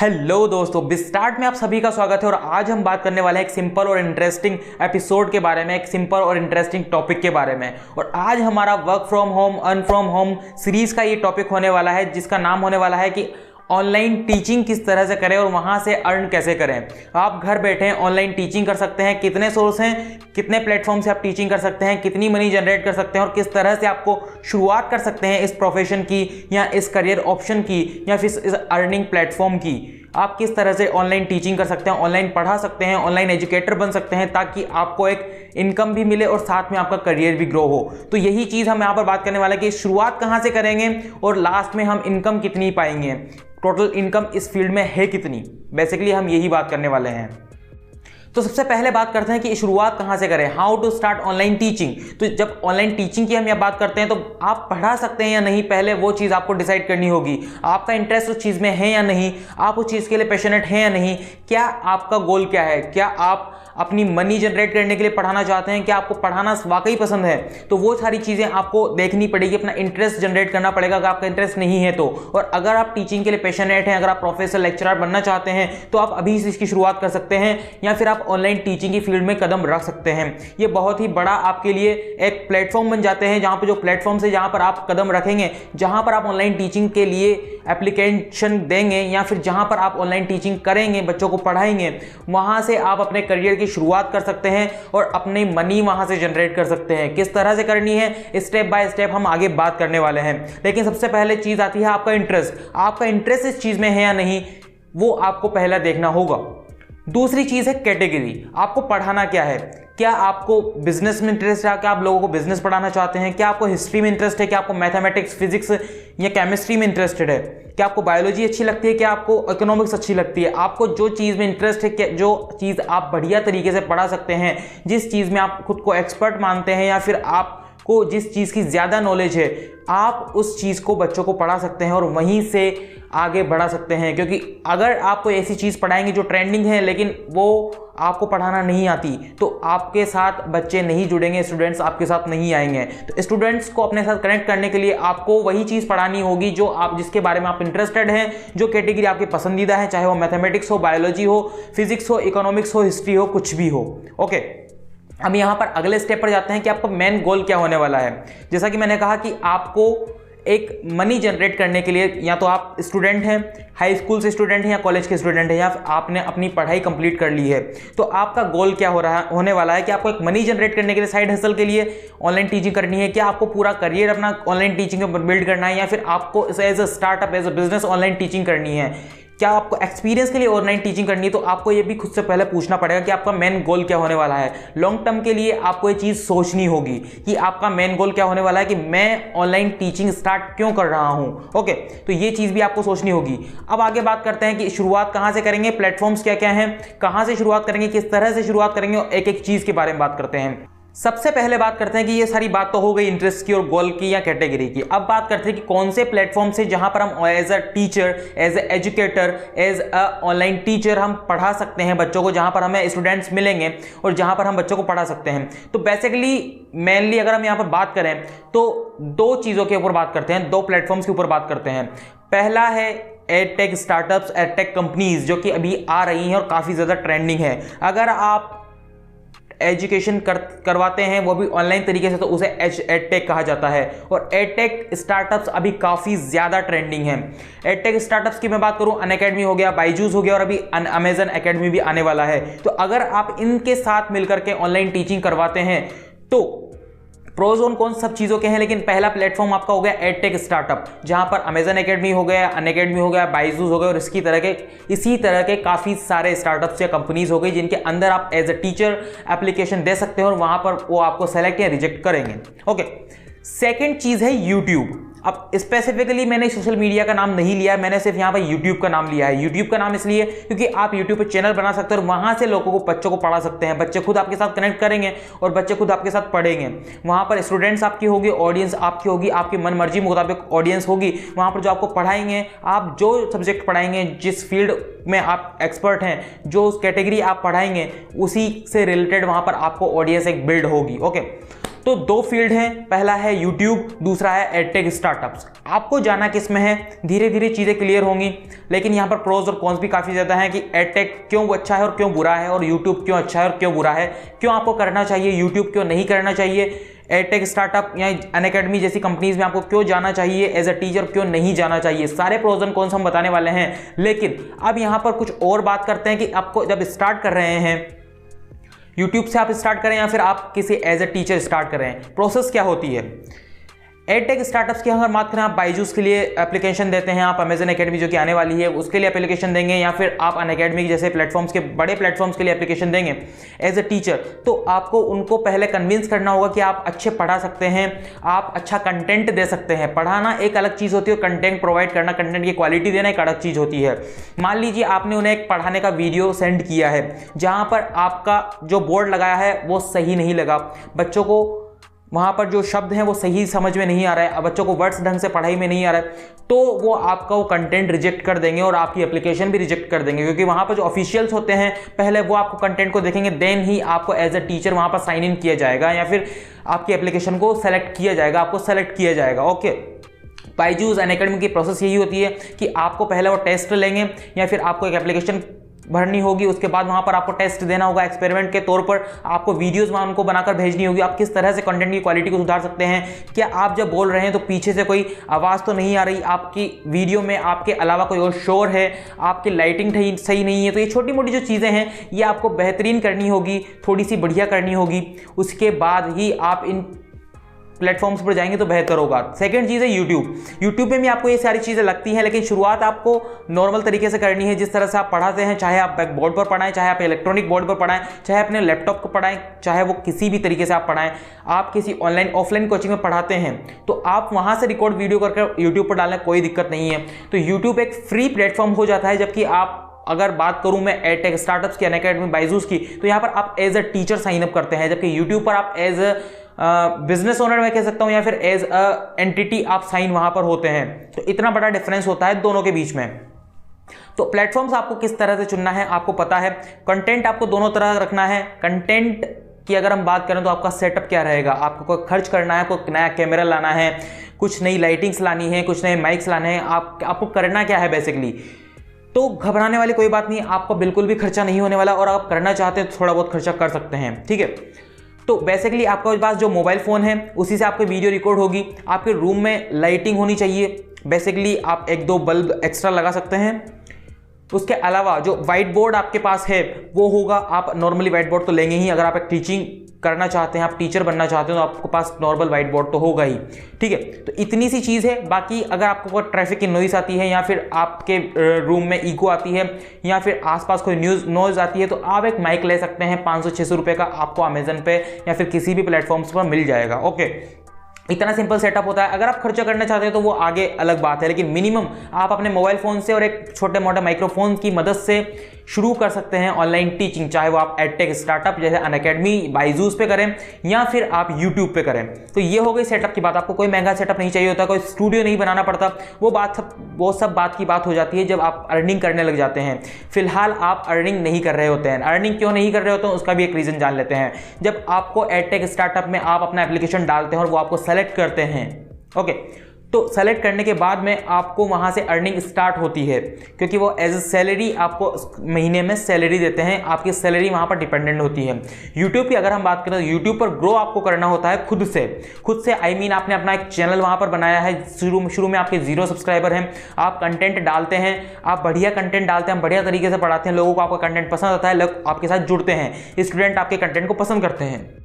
Hello दोस्तों, start में आप सभी का स्वागत है। और आज हम बात करने वाले हैं एक सिंपल और इंटरेस्टिंग एपिसोड के बारे में, एक सिंपल और इंटरेस्टिंग टॉपिक के बारे में। और आज हमारा work from home earn from home series का ये टॉपिक होने वाला है, जिसका नाम होने वाला है कि ऑनलाइन टीचिंग किस तरह से करें और वहां से अर्न कैसे करें। आप घर बैठे ऑनलाइन टीचिंग कर सकते हैं। कितने सोर्स हैं, कितने प्लेटफॉर्म से आप टीचिंग कर सकते हैं, कितनी मनी जनरेट कर सकते हैं और किस तरह से आपको शुरुआत कर सकते हैं इस प्रोफेशन की या इस करियर ऑप्शन की या फिर इस अर्निंग प्लेटफॉर्म की। आप किस तरह से ऑनलाइन टीचिंग कर सकते हैं, ऑनलाइन पढ़ा सकते हैं, ऑनलाइन एजुकेटर बन सकते हैं, ताकि आपको एक इनकम भी मिले और साथ में आपका करियर भी ग्रो हो। तो यही चीज़ हम यहाँ पर बात करने वाले हैं कि शुरुआत कहाँ से करेंगे और लास्ट में हम इनकम कितनी पाएंगे, टोटल इनकम इस फील्ड में है कितनी। बेसिकली हम यही बात करने वाले हैं। तो सबसे पहले बात करते हैं कि शुरुआत कहाँ से करें, how to start online teaching. तो जब ऑनलाइन टीचिंग की हम यहाँ बात करते हैं तो आप पढ़ा सकते हैं या नहीं, पहले वो चीज़ आपको डिसाइड करनी होगी। आपका इंटरेस्ट उस चीज़ में है या नहीं, आप उस चीज़ के लिए पैशनेट हैं या नहीं, क्या आपका गोल क्या है, क्या आप अपनी मनी जनरेट करने के लिए पढ़ाना चाहते हैं, क्या आपको पढ़ाना वाकई पसंद है। तो वो सारी चीज़ें आपको देखनी पड़ेगी, अपना इंटरेस्ट जनरेट करना पड़ेगा अगर आपका इंटरेस्ट नहीं है तो। और अगर आप टीचिंग के लिए पैशनेट हैं, अगर आप प्रोफेसर लेक्चरर बनना चाहते हैं तो आप अभी से इसकी शुरुआत कर सकते हैं, या फिर आप ऑनलाइन टीचिंग की फील्ड में कदम रख सकते हैं। ये बहुत ही बड़ा आपके लिए एक प्लेटफॉर्म बन जाते हैं, जहाँ पर जो प्लेटफॉर्म से जहाँ पर आप कदम रखेंगे, जहाँ पर आप ऑनलाइन टीचिंग के लिए एप्लीकेशन देंगे या फिर जहाँ पर आप ऑनलाइन टीचिंग करेंगे, बच्चों को पढ़ाएंगे, वहाँ से आप अपने करियर की शुरुआत कर सकते हैं और अपनी मनी वहाँ से जनरेट कर सकते हैं। किस तरह से करनी है, स्टेप बाय स्टेप हम आगे बात करने वाले हैं। लेकिन सबसे पहले चीज़ आती है आपका इंटरेस्ट। आपका इंटरेस्ट इस चीज़ में है या नहीं, वो आपको पहला देखना होगा। दूसरी चीज़ है कैटेगरी, आपको पढ़ाना क्या है। क्या आपको बिजनेस में इंटरेस्ट है, क्या आप लोगों को बिजनेस पढ़ाना चाहते हैं, क्या आपको हिस्ट्री में इंटरेस्ट है, क्या आपको मैथमेटिक्स, फिजिक्स या केमिस्ट्री में इंटरेस्टेड है, क्या आपको बायोलॉजी अच्छी लगती है, क्या आपको इकोनॉमिक्स अच्छी लगती है। आपको जो चीज़ में इंटरेस्ट है, जो चीज़ आप बढ़िया तरीके से पढ़ा सकते हैं, जिस चीज़ में आप खुद को एक्सपर्ट मानते हैं या फिर आपको जिस चीज़ की ज़्यादा नॉलेज है, आप उस चीज़ को बच्चों को पढ़ा सकते हैं और वहीं से आगे बढ़ा सकते हैं। क्योंकि अगर आप कोई ऐसी चीज़ पढ़ाएंगे जो ट्रेंडिंग है लेकिन वो आपको पढ़ाना नहीं आती, तो आपके साथ बच्चे नहीं जुड़ेंगे, स्टूडेंट्स आपके साथ नहीं आएंगे। तो स्टूडेंट्स को अपने साथ कनेक्ट करने के लिए आपको वही चीज़ पढ़ानी होगी जो आप जिसके बारे में आप इंटरेस्टेड हैं, जो कैटेगरी आपकी पसंदीदा है, चाहे वो मैथमेटिक्स हो, बायोलॉजी हो, फिजिक्स हो, इकोनॉमिक्स हो, हिस्ट्री हो, कुछ भी हो। ओके, अब यहाँ पर अगले स्टेप पर जाते हैं कि आपका मेन गोल क्या होने वाला है। जैसा कि मैंने कहा कि आपको एक मनी जनरेट करने के लिए, या तो आप स्टूडेंट हैं, हाई स्कूल से स्टूडेंट हैं या कॉलेज के स्टूडेंट हैं, या आपने अपनी पढ़ाई कंप्लीट कर ली है, तो आपका गोल क्या होने वाला है कि आपको एक मनी जनरेट करने के लिए साइड हसल के लिए ऑनलाइन टीचिंग करनी है, क्या आपको पूरा करियर अपना ऑनलाइन टीचिंग पर बिल्ड करना है, या फिर आपको as a startup, as a business online teaching करनी है, क्या आपको एक्सपीरियंस के लिए ऑनलाइन टीचिंग करनी है। तो आपको ये भी खुद से पहले पूछना पड़ेगा कि आपका मेन गोल क्या होने वाला है। लॉन्ग टर्म के लिए आपको ये चीज़ सोचनी होगी कि आपका मेन गोल क्या होने वाला है, कि मैं ऑनलाइन टीचिंग स्टार्ट क्यों कर रहा हूँ। ओके, तो ये चीज़ भी आपको सोचनी होगी। अब आगे बात करते हैं कि शुरुआत कहाँ से करेंगे, प्लेटफॉर्म्स क्या क्या हैं, कहाँ से शुरुआत करेंगे, किस तरह से शुरुआत करेंगे, और एक एक चीज़ के बारे में बात करते हैं। सबसे पहले बात करते हैं कि ये सारी बात तो हो गई इंटरेस्ट की और गोल की या कैटेगरी की। अब बात करते हैं कि कौन से प्लेटफॉर्म से जहां पर हम as a teacher, as an educator, as a online teacher हम पढ़ा सकते हैं बच्चों को, जहां पर हमें स्टूडेंट्स मिलेंगे और जहां पर हम बच्चों को पढ़ा सकते हैं। तो बेसिकली मेनली अगर हम यहाँ पर बात करें तो दो चीज़ों के ऊपर बात करते हैं, दो प्लेटफॉर्म्स के ऊपर बात करते हैं। पहला है एडटेक स्टार्टअप्स, एडटेक कंपनीज, जो कि अभी आ रही हैं और काफ़ी ज़्यादा ट्रेंडिंग है। अगर आप एजुकेशन करवाते हैं वो भी ऑनलाइन तरीके से, तो उसे एडटेक कहा जाता है। और एडटेक स्टार्टअप्स अभी काफ़ी ज़्यादा ट्रेंडिंग हैं। एडटेक स्टार्टअप्स की मैं बात करूं, अनअकैडमी हो गया, बायजूस हो गया, और अभी अमेजन अकेडमी भी आने वाला है। तो अगर आप इनके साथ मिलकर के ऑनलाइन टीचिंग करवाते हैं तो प्रोज ऑन कौन सब चीज़ों के हैं। लेकिन पहला प्लेटफॉर्म आपका हो गया एडटेक स्टार्टअप, जहां पर अमेजन अकेडमी हो गया, अनअकैडमी हो गया, बायजूस हो गया, और इसी तरह के काफ़ी सारे स्टार्टअप्स या कंपनीज हो गई, जिनके अंदर आप एज अ टीचर एप्लीकेशन दे सकते हैं और वहां पर वो आपको सेलेक्ट या रिजेक्ट करेंगे। ओके, सेकेंड चीज़ है यूट्यूब। अब स्पेसिफिकली मैंने सोशल मीडिया का नाम नहीं लिया, मैंने सिर्फ यहाँ पर यूट्यूब का नाम लिया है। यूट्यूब का नाम इसलिए क्योंकि आप यूट्यूब पर चैनल बना सकते हैं और वहाँ से लोगों को, बच्चों को पढ़ा सकते हैं। बच्चे खुद आपके साथ कनेक्ट करेंगे और बच्चे खुद आपके साथ पढ़ेंगे। वहाँ पर स्टूडेंट्स आपकी होगी, ऑडियंस आपकी होगी, आपकी मन मर्जी मुताबिक ऑडियंस होगी। वहाँ पर जो आपको पढ़ाएंगे, आप जो सब्जेक्ट पढ़ाएंगे, जिस फील्ड में आप एक्सपर्ट हैं, जो कैटेगरी आप पढ़ाएंगे, उसी से रिलेटेड वहाँ पर आपको ऑडियंस एक बिल्ड होगी। ओके, तो दो फील्ड हैं, पहला है यूट्यूब, दूसरा है एडटेक स्टार्टअप्स। आपको जाना किस में है, धीरे धीरे चीज़ें क्लियर होंगी, लेकिन यहाँ पर प्रोज और कॉन्स भी काफ़ी ज़्यादा हैं कि एडटेक क्यों अच्छा है और क्यों बुरा है, और यूट्यूब क्यों अच्छा है और क्यों बुरा है, क्यों आपको करना चाहिए, यूट्यूब क्यों नहीं करना चाहिए, एडटेक स्टार्टअप या अनअकैडमी जैसी कंपनीज में आपको क्यों जाना चाहिए एज अ टीचर, क्यों नहीं जाना चाहिए, सारे प्रोज एंड कॉन्स हम बताने वाले हैं। लेकिन अब यहाँ पर कुछ और बात करते हैं कि आपको जब स्टार्ट कर रहे हैं, यूट्यूब से आप स्टार्ट करें या फिर आप किसी एज ए टीचर स्टार्ट करें, प्रोसेस क्या होती है। एडटेक स्टार्टअप्स की अगर बात करें, आप बायजूस के लिए एप्लीकेशन देते हैं, आप अमेजन एकेडमी जो कि आने वाली है उसके लिए एप्लीकेशन देंगे, या फिर आप अनअकैडमी जैसे प्लेटफॉर्म्स के बड़े प्लेटफॉर्म्स के लिए एप्लीकेशन देंगे एज ए टीचर, तो आपको उनको पहले कन्विंस करना होगा कि आप अच्छे पढ़ा सकते हैं, आप अच्छा कंटेंट दे सकते हैं। पढ़ाना एक अलग चीज़ होती है, कंटेंट प्रोवाइड करना, कंटेंट की क्वालिटी देना एक अलग चीज़ होती है। मान लीजिए आपने उन्हें एक पढ़ाने का वीडियो सेंड किया है जहाँ पर आपका जो बोर्ड लगाया है वो सही नहीं लगा, बच्चों को वहाँ पर जो शब्द हैं वो सही समझ में नहीं आ रहा है, बच्चों को वर्ड्स ढंग से पढ़ाई में नहीं आ रहा है, तो वो आपका वो कंटेंट रिजेक्ट कर देंगे और आपकी एप्लीकेशन भी रिजेक्ट कर देंगे, क्योंकि वहाँ पर जो ऑफिशियल्स होते हैं पहले वो आपको कंटेंट को देखेंगे, देन ही आपको एज अ टीचर वहाँ पर साइन इन किया जाएगा या फिर आपकी एप्लीकेशन को सेलेक्ट किया जाएगा, आपको सेलेक्ट किया जाएगा। ओके, बायजूस अनअकैडमी की प्रोसेस यही होती है कि आपको पहले वो टेस्ट लेंगे या फिर आपको एक एप्लीकेशन भरनी होगी, उसके बाद वहां पर आपको टेस्ट देना होगा, एक्सपेरिमेंट के तौर पर आपको वीडियोस वहां उनको बनाकर भेजनी होगी, आप किस तरह से कंटेंट की क्वालिटी को सुधार सकते हैं, क्या आप जब बोल रहे हैं तो पीछे से कोई आवाज़ तो नहीं आ रही, आपकी वीडियो में आपके अलावा कोई और शोर है, आपकी लाइटिंग सही नहीं है, तो ये छोटी मोटी जो चीज़ें हैं ये आपको बेहतरीन करनी होगी, थोड़ी सी बढ़िया करनी होगी, उसके बाद ही आप इन प्लेटफॉर्म्स पर जाएंगे तो बेहतर होगा। सेकंड चीज़ है यूट्यूब। यूट्यूब में भी आपको ये सारी चीज़ें लगती हैं, लेकिन शुरुआत आपको नॉर्मल तरीके से करनी है, जिस तरह से आप पढ़ाते हैं, चाहे आप बैक बोर्ड पर पढ़ाएं, चाहे आप इलेक्ट्रॉनिक बोर्ड पर पढ़ाएं, चाहे अपने लैपटॉप को पढ़ाएं, चाहे वो किसी भी तरीके से आप पढ़ाएं। आप किसी ऑनलाइन ऑफलाइन कोचिंग में पढ़ाते हैं तो आप वहाँ से रिकॉर्ड वीडियो करके यूट्यूब पर डालने कोई दिक्कत नहीं है, तो यूट्यूब एक फ्री प्लेटफॉर्म हो जाता है। जबकि आप अगर बात करूं मैं एडटेक स्टार्टअप्स की, अनअकैडमी, बायजूस की, तो यहाँ पर आप as a teacher sign up करते हैं, जबकि यूट्यूब पर आप एज अ बिजनेस ओनर मैं कह सकता हूं या फिर एज अ एंटिटी आप साइन वहां पर होते हैं। तो इतना बड़ा डिफरेंस होता है दोनों के बीच में। तो प्लेटफॉर्म्स आपको किस तरह से चुनना है आपको पता है, कंटेंट आपको दोनों तरह रखना है। कंटेंट की अगर हम बात करें तो आपका सेटअप क्या रहेगा, आपको कोई खर्च करना है, कोई नया कैमरा लाना है, कुछ नई लाइटिंग्स लानी है, कुछ नए माइक्स लाने हैं, आपको करना क्या है बेसिकली, तो घबराने वाली कोई बात नहीं, आपको बिल्कुल भी खर्चा नहीं होने वाला, और आप करना चाहते हैं तो थोड़ा बहुत खर्चा कर सकते हैं, ठीक है। तो बेसिकली आपके पास जो मोबाइल फ़ोन है उसी से आपकी वीडियो रिकॉर्ड होगी, आपके रूम में लाइटिंग होनी चाहिए, बेसिकली आप एक दो बल्ब एक्स्ट्रा लगा सकते हैं। उसके अलावा जो व्हाइट बोर्ड आपके पास है वो होगा, आप नॉर्मली व्हाइट बोर्ड तो लेंगे ही, अगर आप एक टीचिंग करना चाहते हैं, आप टीचर बनना चाहते हैं तो आपके पास नॉर्मल व्हाइट बोर्ड तो होगा ही, ठीक है। तो इतनी सी चीज़ है। बाकी अगर आपको कोई ट्रैफिक की नॉइस आती है या फिर आपके रूम में इको आती है या फिर आसपास कोई नॉइज आती है तो आप एक माइक ले सकते हैं, 500-600 रुपये का आपको अमेजन पे या फिर किसी भी प्लेटफॉर्म्स पर मिल जाएगा। ओके, इतना सिंपल सेटअप होता है। अगर आप खर्चा करना चाहते हैं तो वो आगे अलग बात है, लेकिन मिनिमम आप अपने मोबाइल फ़ोन से और एक छोटे मोटे माइक्रोफोन की मदद से शुरू कर सकते हैं ऑनलाइन टीचिंग, चाहे वो आप एडटेक स्टार्टअप जैसे अनअकैडमी, बायजूस पे करें या फिर आप यूट्यूब पे करें। तो ये हो गई सेटअप की बात। आपको कोई महंगा सेटअप नहीं चाहिए होता, कोई स्टूडियो नहीं बनाना पड़ता, वो सब बात की बात हो जाती है जब आप अर्निंग करने लग जाते हैं। फिलहाल आप अर्निंग नहीं कर रहे होते हैं। अर्निंग क्यों नहीं कर रहे होते हैं उसका भी एक रीज़न जान लेते हैं। जब आपको एडटेक स्टार्टअप में आप अपना एप्लीकेशन डालते हैं और वो आपको सेलेक्ट करते हैं, ओके, तो सेलेक्ट करने के बाद में आपको वहाँ से अर्निंग स्टार्ट होती है, क्योंकि वो एज ए सैलरी आपको महीने में सैलरी देते हैं, आपकी सैलरी वहाँ पर डिपेंडेंट होती है। यूट्यूब की अगर हम बात करें तो यूट्यूब पर ग्रो आपको करना होता है खुद से आई मीन आपने अपना एक चैनल वहाँ पर बनाया है, शुरू में आपके 0 सब्सक्राइबर हैं, आप कंटेंट डालते हैं, आप बढ़िया कंटेंट डालते हैं, बढ़िया तरीके से पढ़ाते हैं, लोगों को आपका कंटेंट पसंद आता है, लोग आपके साथ जुड़ते हैं, स्टूडेंट आपके कंटेंट को पसंद करते हैं।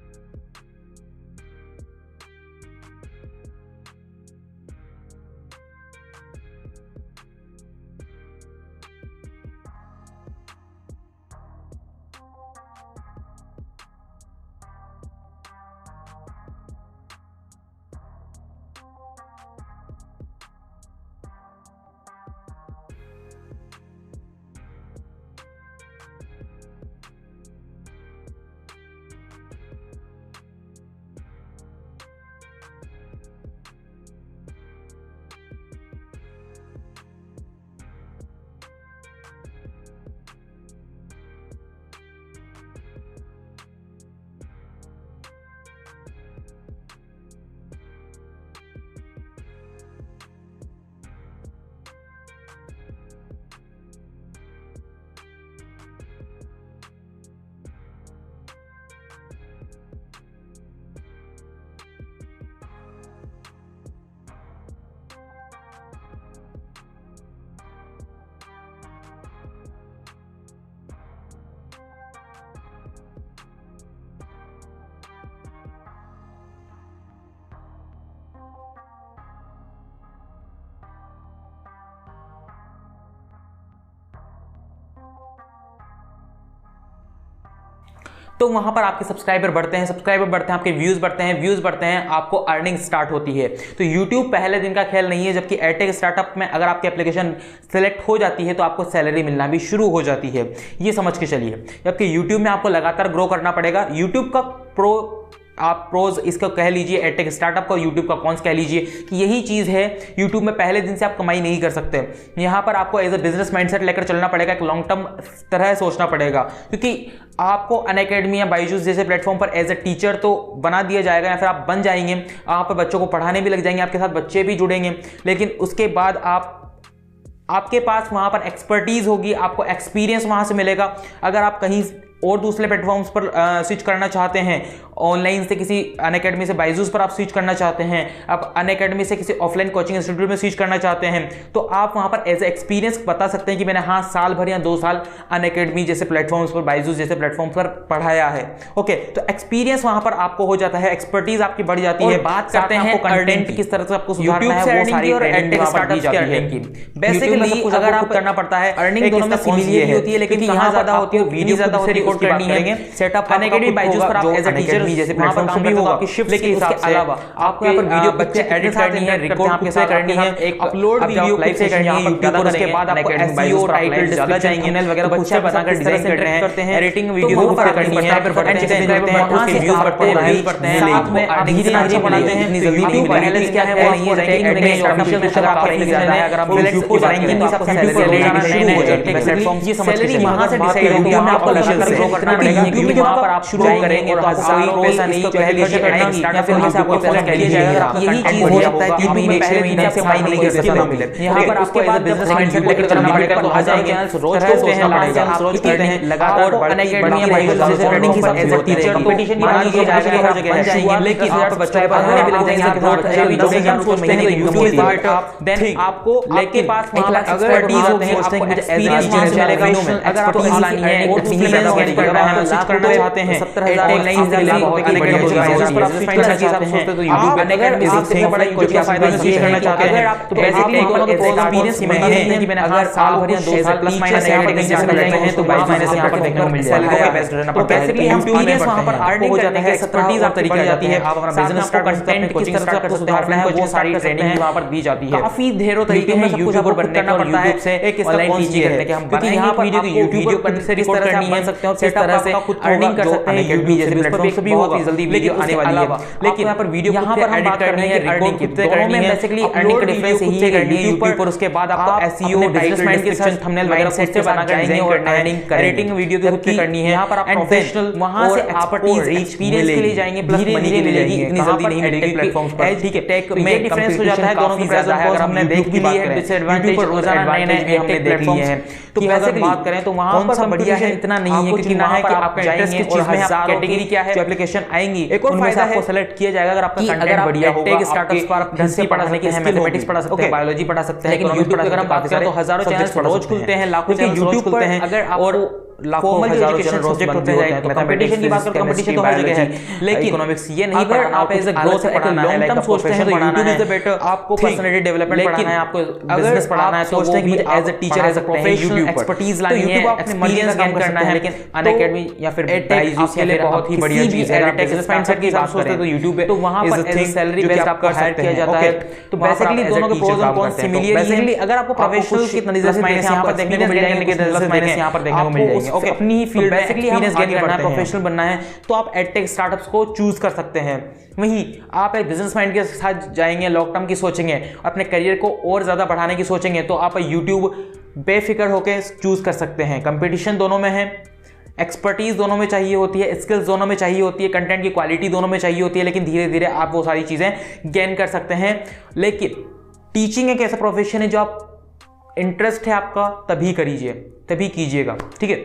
तो वहाँ पर आपके सब्सक्राइबर बढ़ते हैं, आपके व्यूज़ बढ़ते हैं, आपको अर्निंग स्टार्ट होती है। तो यूट्यूब पहले दिन का खेल नहीं है, जबकि एडटेक स्टार्टअप में अगर आपकी एप्लीकेशन सेलेक्ट हो जाती है तो आपको सैलरी मिलना भी शुरू हो जाती है, ये समझ के चलिए। जबकि यूट्यूब में आपको लगातार ग्रो करना पड़ेगा। यूट्यूब का प्रोज इसको कह लीजिए, एडटेक स्टार्टअप का यूट्यूब का कॉन्स कह लीजिए कि यही चीज़ है, यूट्यूब में पहले दिन से आप कमाई नहीं कर सकते। यहाँ पर आपको एज ए बिजनेस माइंडसेट लेकर चलना पड़ेगा, एक लॉन्ग टर्म तरह सोचना पड़ेगा, क्योंकि आपको अनअकैडमी या बायजूस जैसे प्लेटफॉर्म पर एज ए टीचर तो बना दिया जाएगा या फिर आप बन जाएंगे, आप बच्चों को पढ़ाने भी लग जाएंगे, आपके साथ बच्चे भी जुड़ेंगे, लेकिन उसके बाद आपके पास वहाँ पर एक्सपर्टीज़ होगी, आपको एक्सपीरियंस वहाँ से मिलेगा। अगर आप कहीं और दूसरे प्लेटफॉर्म्स पर स्विच करना चाहते हैं, ऑनलाइन से किसी अनअकैडमी से बायजूस पर आप स्विच करना चाहते हैं, आप अनअकैडमी से किसी ऑफलाइन कोचिंग इंस्टीट्यूट में स्विच करना चाहते हैं, तो आप वहाँ पर एज ए एक्सपीरियंस बता सकते हैं कि मैंने हाँ साल भर या 2 साल अनअकैडमी जैसे प्लेटफॉर्म्स पर, बायजूस जैसे प्लेटफॉर्म्स पर पढ़ाया है। ओके, तो एक्सपीरियंस वहाँ पर आपको हो जाता है, एक्सपर्टीज आपकी बढ़ जाती है। बात करते हैं कंटेंट किस तरह से आपको सुधारना है, वो सारी ट्रेनिंग स्टार्टअप्स की अर्निंग की। बेसिकली अगर आप करना पड़ता है, अर्निंग दोनों में सिमिलरिटी होती है, लेकिन यहाँ ज्यादा होती है, वीडियो ज्यादा होती है, रिकॉर्ड करनी है। सेटअप अनअकैडमी बायजूस पर आप एज ए टीचर जैसे प्लेटफॉर्म से भी होगा आपकी शिफ्ट, लेकिन उसके अलावा आपको यहाँ पर वीडियो बच्चे एडिट करनी है, रिकॉर्ड आपके साथ करनी है, एक अपलोड वीडियो लाइव से करनी है यूट्यूब पर, उसके बाद आपको एसईओ टाइटल ज्यादा चाहिए, थंबनेल वगैरह कुछ बनाकर डिजाइन करते हैं, एडिटिंग वीडियो को ऊपर करनी है, फिर बढ़ते हैं, उसके व्यूज बढ़ते हैं, व्यूज बढ़ते हैं, साथ में आप धीरे धीरे बनाते हैं, इतनी जल्दी बैलेंस क्या है वो नहीं है, रैंकिंग ऑफिशियल में अगर आप नहीं जाना है, अगर आप यूट्यूब को जाएंगे तो आपको सैलरी शुरू हो जाती है। प्लेटफॉर्म ये समझ के वहां से डिसाइड होगी, आपको ऑफिशियल से करना पड़ेगा, क्योंकि वहां पर आप शुरू करेंगे तो आपको कोई पैसा नहीं कह लीजिए आएगी, या फिर वहां से आपको पैसा कह लीजिए अगर यही चीज हो सकता है 3 महीने 6 महीने से कमाई नहीं कर सकते ना मिले। यहां पर आपके बाद बिजनेस माइंडसेट लेकर चलना पड़ेगा, तो आ जाएंगे रोज करते हैं, आप रोज करते हैं, लगातार अनअकैडमी या बायजूस जैसे अर्निंग की एज ए टीचर कंपटीशन मान लीजिए जाएगा, हर जगह बन जाएंगे, लेकिन आप बच्चे पढ़ाने भी लग जाएंगे, आपके साथ बच्चे भी जुड़ेंगे, आप सोचते हैं कि यूट्यूब इज बेटर, देन आपको लेके पास वहां पर एक्सपर्टीज होते हैं, आपको एक्सपीरियंस वहां से मिलेगा। अगर आपको लानी है और दूसरे लेवल करना है, स्विच करना चाहते हैं 70,000 ऑनलाइन से लाभ होगा, अनअकैडमी पर आप स्विच करना चाहते हैं, तो यूट्यूब अनअकैडमी से बड़ा यूट्यूब का फायदा स्विच करना चाहते हैं, अगर आप तो बेसिकली दोनों के एक्सपीरियंस में है कि मैंने अगर साल भर या 2 साल प्लस माइनस अनअकैडमी से करते हैं तो 22 महीने से यहाँ पर देखने को मिल जाएगा, तो बेस्ट रहना पड़ता है। बेसिकली एक्सपीरियंस वहां पर अर्निंग हो जाता है, एक्सपर्टीज आप तरीके जाती है, आप अपना बिजनेस स्टार्ट कर सकते हैं, कोचिंग स्टार्ट कर सकते हैं, ऑफलाइन वो सारी ट्रेनिंग वहां पर दी जाती है। काफी ढेरों तरीके हैं यूट्यूबर बनने का, और यूट्यूब से एक ऑनलाइन टीचिंग करने के हम बनाएंगे यहाँ पर वीडियो पर से रिकॉर्ड करनी है सकते हैं और किस तरह से अर्निंग कर सकते हैं, यूट्यूब जैसे प्लेटफॉर्म से भी बहुत जल्दी वीडियो आने वाली है। लेकिन यहाँ पर वीडियो यहाँ पर एडिट करनी है, रिकॉर्ड कितने करनी है, बेसिकली अर्निंग का डिफरेंस यही है यूट्यूब पर, उसके बाद आपको एसईओ टाइटल माइंड के साथ थंबनेल वगैरह सेट से बनाकर डिजाइन करना है, एडिटिंग वीडियो की खुद से करनी है, यहाँ पर आप प्रोफेशनल वहां से एक्सपर्टीज एक्सपीरियंस के लिए जाएंगे, प्लस मनी के लिए जाएंगे, इतनी जल्दी नहीं मिलेगी प्लेटफॉर्म्स पर। ठीक है, टेक में डिफरेंस हो जाता है दोनों के प्रेजेंट, अगर हमने देख भी लिया है डिसएडवांटेज, रोजाना नए-नए हमने देख लिए हैं, तो अगर बात करें तो वहां पर बढ़िया है, इतना नहीं है क्योंकि ना है कि आप जाएंगे और हजारों कैटेगरी क्या है जो एप्लीकेशन आएंगी, एक और फायदा आपको सेलेक्ट किया जाएगा अगर आपका कंटेंट बढ़िया होगा, टेक स्टार्टअप्स पर आप ढंग से पढ़ाने की है, मैथमेटिक्स पढ़ा सकते हैं, बायोलॉजी पढ़ा सकते हैं, लेकिन यूट्यूब पर अगर हम बात करें तो हजारों चैनल्स रोज खुलते हैं, लाखों चैनल्स रोज खुलते हैं, अगर और लाखों हजारों चैनल सब्जेक्ट होते हैं, तो कंपटीशन की बात करें, कंपटीशन तो हर जगह है, लेकिन इकोनॉमिक्स ये नहीं पढ़ाना, आप एज अ ग्रोथ पढ़ाना है, लॉन्ग टर्म सोचते हैं तो यूट्यूब इज द बेटर, आपको पर्सनालिटी डेवलपमेंट पढ़ाना है, आपको बिजनेस पढ़ाना है, तो सोचते हैं कि as a teacher as a professional expertise लानी है, एक्सपीरियंस गेन करना है, लेकिन अनअकैडमी या फिर बायजूस के लिए बहुत ही बढ़िया चीज है। अगर बिजनेस माइंडसेट की बात सोचते हैं तो यूट्यूब है, तो वहां पर एज अ सैलरी बेस्ड आपको हायर किया जाता है, तो बेसिकली दोनों के प्रोस और कॉन्स सिमिलर है। बेसिकली अगर आपको प्रोफेशनल की नजर माइनस यहां पर देखने को मिल जाएंगे, लेकिन नजर माइनस यहां पर देखने को मिल जाएंगे। ओके, अपनी फील्ड बेसिकली एक्सपीरियंस गेन करना है, प्रोफेशनल बनना है, तो आप एडटेक स्टार्टअप्स को चूज कर सकते हैं। वहीं आप एक बिजनेस माइंड के साथ जाएंगे, लॉन्ग टर्म की सोचेंगे, अपने करियर को और ज्यादा बढ़ाने की सोचेंगे, तो आप यूट्यूब बेफिक्र होकर चूज कर सकते हैं। कंपटीशन दोनों में है, एक्सपर्टीज दोनों में चाहिए होती है, स्किल्स दोनों में चाहिए होती है, कंटेंट की क्वालिटी दोनों में चाहिए होती है, लेकिन धीरे धीरे आप वो सारी चीजें गेन कर सकते हैं। लेकिन टीचिंग एक ऐसा प्रोफेशन है जो आप इंटरेस्ट है आपका तभी करिए, तभी कीजिएगा, ठीक है।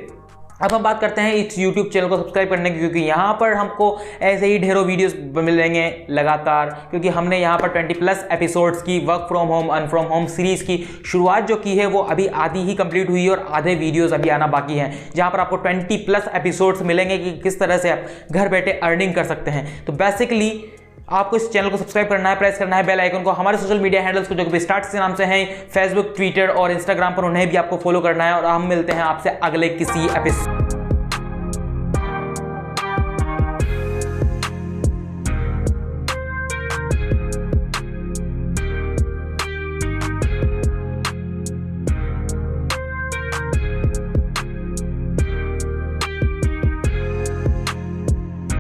अब हम बात करते हैं इस YouTube चैनल को सब्सक्राइब करने की, क्योंकि यहाँ पर हमको ऐसे ही ढेरों वीडियोस मिलेंगे लगातार, क्योंकि हमने यहाँ पर 20+ एपिसोड्स की work from home earn from home series की शुरुआत जो की है वो अभी आधी ही कंप्लीट हुई है और आधे वीडियोस अभी आना बाकी हैं, जहाँ पर आपको 20+ एपिसोड्स मिलेंगे कि किस तरह से आप घर बैठे अर्निंग कर सकते हैं। तो बेसिकली आपको इस चैनल को सब्सक्राइब करना है, प्रेस करना है बेल आइकन को, हमारे सोशल मीडिया हैंडल्स को जो कि स्टार्ट के नाम से हैं, फेसबुक, ट्विटर और इंस्टाग्राम पर, उन्हें भी आपको फॉलो करना है। और हम मिलते हैं आपसे अगले किसी एपिसोड